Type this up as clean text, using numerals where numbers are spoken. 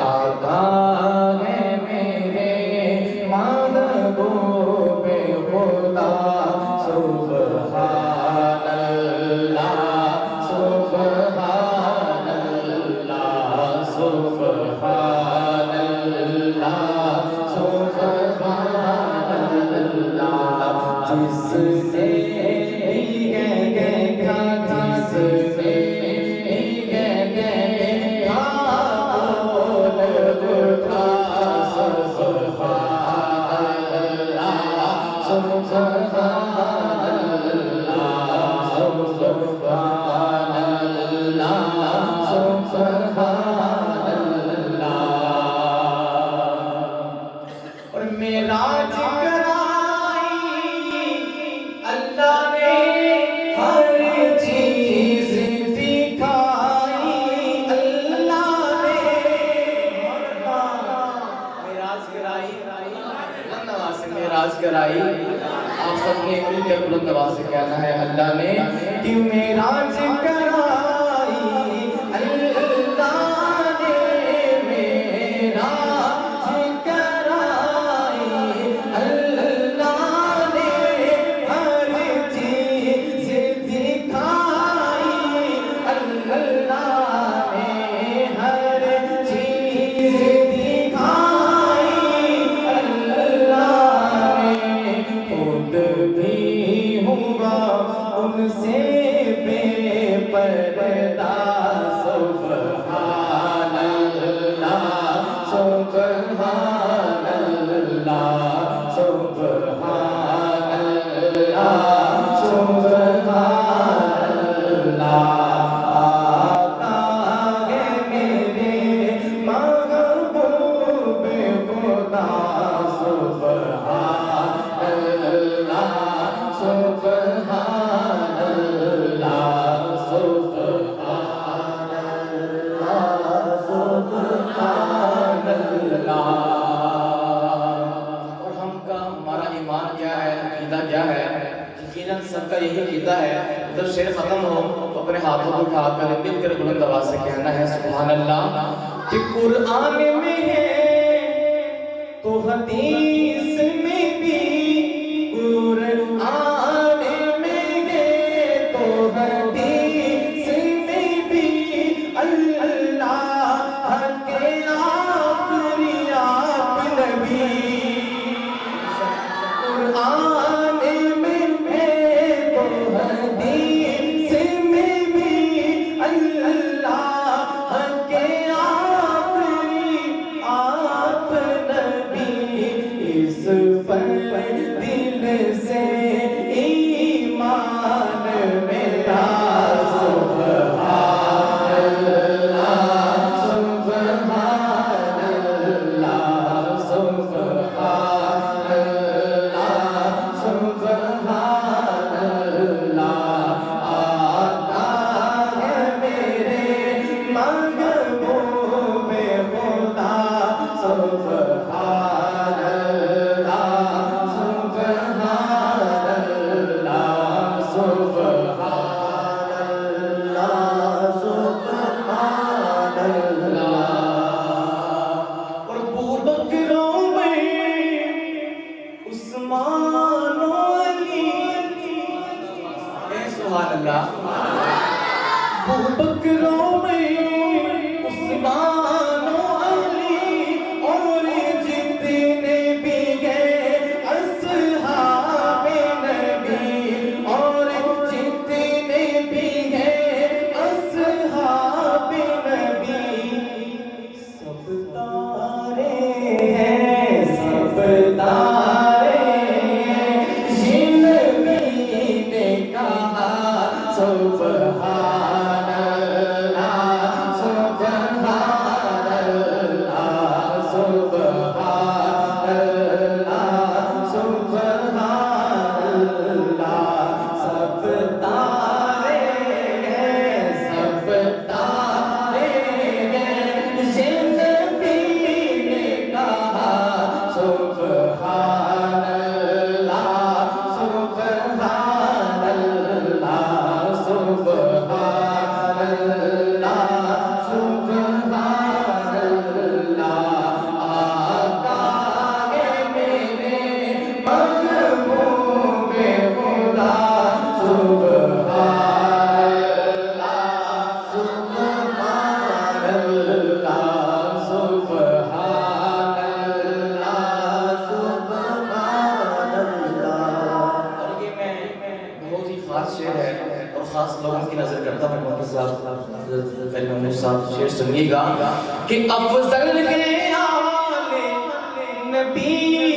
آقا ہے میرے محبوب خدا سبحان اللہ سبحان اللہ سبحان اللہ سبحان اللہ جس نے کرائی آپ سب نے مل کر بلند آواز سے کہنا ہے اللہ نے کہ معراج کرائی اللہ نے معراج کرائی اللہ نے ہر چیز دکھائی اللہ نے ہر چیز سے بے پردہ سبحان اللہ سبحان اللہ سبحان اللہ سبحان اللہ آقا ہے میرے محبوب خدا سبحان اللہ سبحان سب کا یہی عقیدہ ہے جب شعر ختم ہو تو اپنے ہاتھوں کو اٹھا کر مل کر بلند آواز سے کہنا ہے سبحان اللہ کہ قرآن میں ہے تو حدیث میں بھی قرآن میں ہے تو حدیث میں بھی اللہ کے آخری آپ نبی قرآن سبحان اللہ صاحب شعر سنیے گا کہ افضل ہے آل نبی